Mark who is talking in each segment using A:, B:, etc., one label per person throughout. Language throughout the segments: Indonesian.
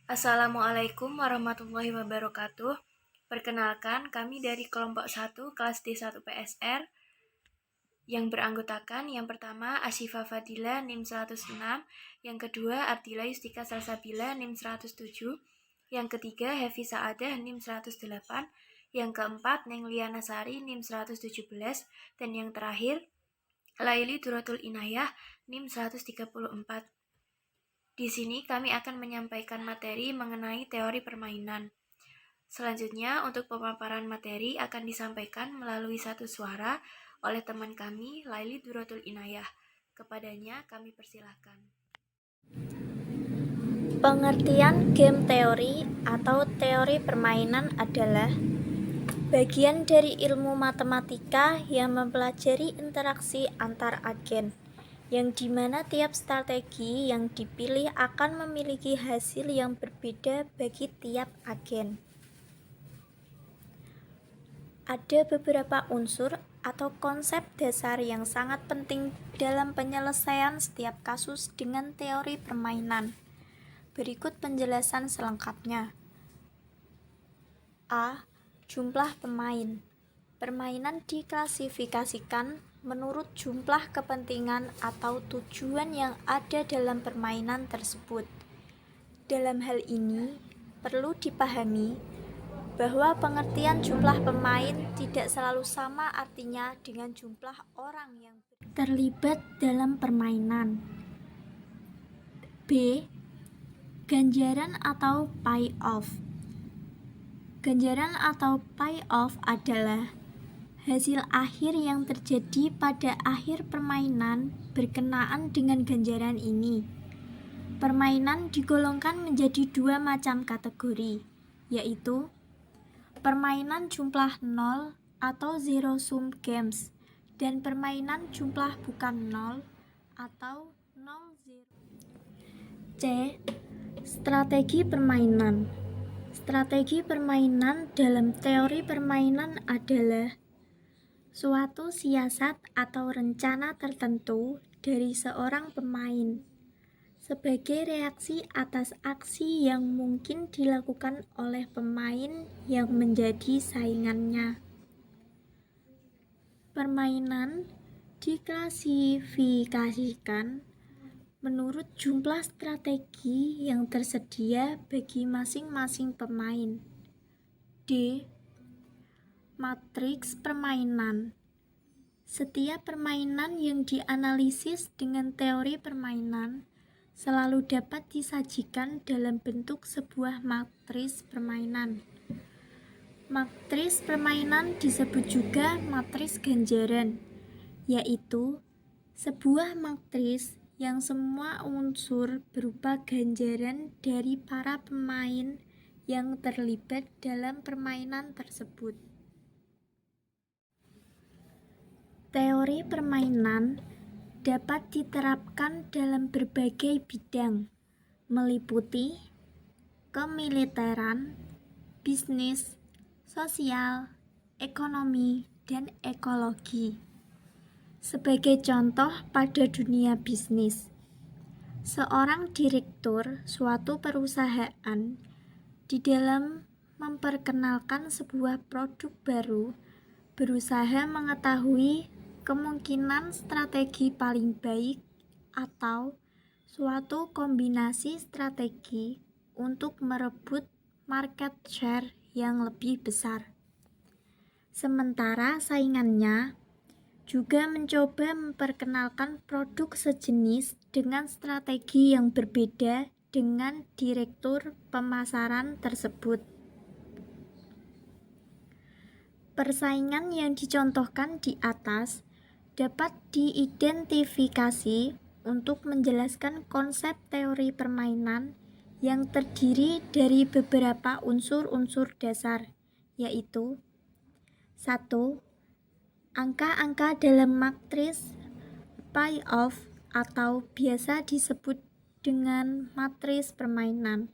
A: Assalamualaikum warahmatullahi wabarakatuh. Perkenalkan, kami dari kelompok 1 kelas D1 PSR yang beranggotakan yang pertama Asyifa Fadila NIM 106, yang kedua Ardila Yustika Salsabila NIM 107, yang ketiga Hefi Saadah NIM 108, yang keempat Neng Liana Sari NIM 117, dan yang terakhir Laili Duratul Inayah NIM 134. Di sini kami akan menyampaikan materi mengenai teori permainan. Selanjutnya, untuk pemaparan materi akan disampaikan melalui satu suara oleh teman kami, Laili Duratul Inayah. Kepadanya kami persilahkan.
B: Pengertian game teori atau teori permainan adalah bagian dari ilmu matematika yang mempelajari interaksi antar agen, yang dimana tiap strategi yang dipilih akan memiliki hasil yang berbeda bagi tiap agen. Ada beberapa unsur atau konsep dasar yang sangat penting dalam penyelesaian setiap kasus dengan teori permainan. Berikut penjelasan selengkapnya. A. Jumlah pemain. Permainan diklasifikasikan menurut jumlah kepentingan atau tujuan yang ada dalam permainan tersebut. Dalam hal ini, perlu dipahami bahwa pengertian jumlah pemain tidak selalu sama artinya dengan jumlah orang yang terlibat dalam permainan. B. Ganjaran atau payoff. Ganjaran atau payoff adalah hasil akhir yang terjadi pada akhir permainan berkenaan dengan ganjaran ini. Permainan digolongkan menjadi dua macam kategori, yaitu permainan jumlah 0 atau zero sum games dan permainan jumlah bukan 0 atau 0-0. C. Strategi permainan. Strategi permainan dalam teori permainan adalah suatu siasat atau rencana tertentu dari seorang pemain sebagai reaksi atas aksi yang mungkin dilakukan oleh pemain yang menjadi saingannya. Permainan diklasifikasikan menurut jumlah strategi yang tersedia bagi masing-masing pemain. D. Matriks permainan. Setiap permainan yang dianalisis dengan teori permainan selalu dapat disajikan dalam bentuk sebuah matriks permainan. Matriks permainan disebut juga matriks ganjaran, yaitu sebuah matriks yang semua unsur berupa ganjaran dari para pemain yang terlibat dalam permainan tersebut. Teori permainan dapat diterapkan dalam berbagai bidang, meliputi kemiliteran, bisnis, sosial, ekonomi, dan ekologi. Sebagai contoh pada dunia bisnis, seorang direktur suatu perusahaan di dalam memperkenalkan sebuah produk baru berusaha mengetahui kemungkinan strategi paling baik atau suatu kombinasi strategi untuk merebut market share yang lebih besar. Sementara saingannya juga mencoba memperkenalkan produk sejenis dengan strategi yang berbeda dengan direktur pemasaran tersebut. Persaingan yang dicontohkan di atas dapat diidentifikasi untuk menjelaskan konsep teori permainan yang terdiri dari beberapa unsur-unsur dasar, yaitu 1. Angka-angka dalam matriks payoff atau biasa disebut dengan matriks permainan,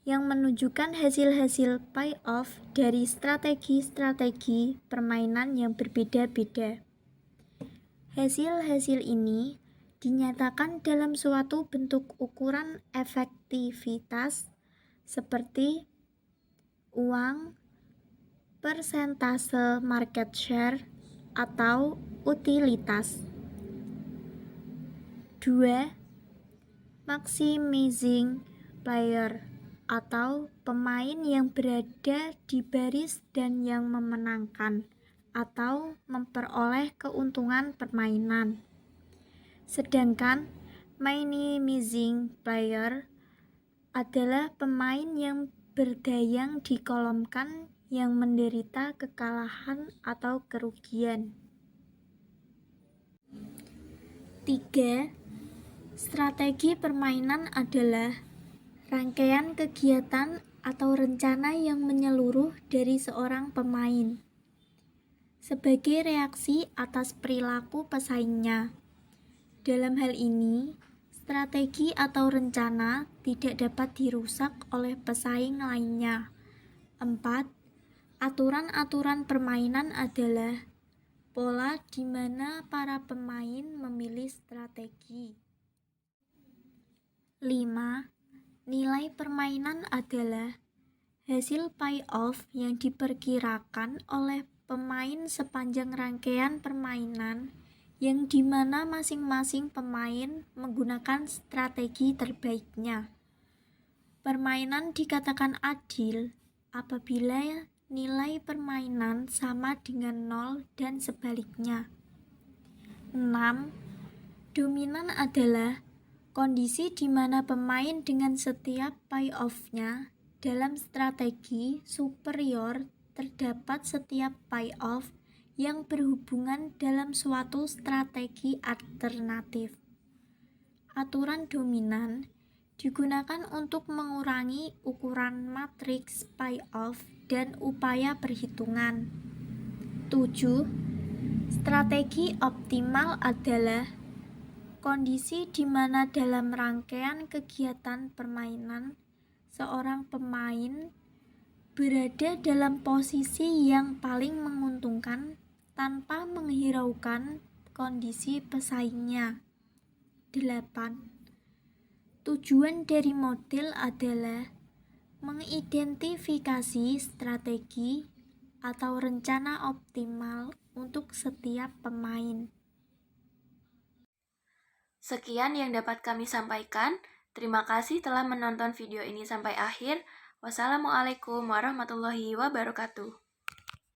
B: yang menunjukkan hasil-hasil payoff dari strategi-strategi permainan yang berbeda-beda. Hasil-hasil ini dinyatakan dalam suatu bentuk ukuran efektivitas seperti uang, persentase market share, atau utilitas. 2. Maximizing player atau pemain yang berada di baris dan yang memenangkan atau memperoleh keuntungan permainan. Sedangkan minimizing player adalah pemain yang berdayang di kolom kan yang menderita kekalahan atau kerugian. 3. Strategi permainan adalah rangkaian kegiatan atau rencana yang menyeluruh dari seorang pemain sebagai reaksi atas perilaku pesaingnya. Dalam hal ini, strategi atau rencana tidak dapat dirusak oleh pesaing lainnya. 4. Aturan-aturan permainan adalah pola di mana para pemain memilih strategi. 5. Nilai permainan adalah hasil payoff yang diperkirakan oleh pemain sepanjang rangkaian permainan yang dimana masing-masing pemain menggunakan strategi terbaiknya. Permainan dikatakan adil apabila nilai permainan sama dengan 0 dan sebaliknya. 6. Dominan adalah kondisi di mana pemain dengan setiap payoff-nya dalam strategi superior terdapat setiap payoff yang berhubungan dalam suatu strategi alternatif. Aturan dominan digunakan untuk mengurangi ukuran matriks payoff dan upaya perhitungan. 7. Strategi optimal adalah kondisi di mana dalam rangkaian kegiatan permainan, seorang pemain berada dalam posisi yang paling menguntungkan tanpa menghiraukan kondisi pesaingnya. 8. Tujuan dari model adalah mengidentifikasi strategi atau rencana optimal untuk setiap pemain.
A: Sekian yang dapat kami sampaikan. Terima kasih telah menonton video ini sampai akhir. Wassalamualaikum warahmatullahi wabarakatuh.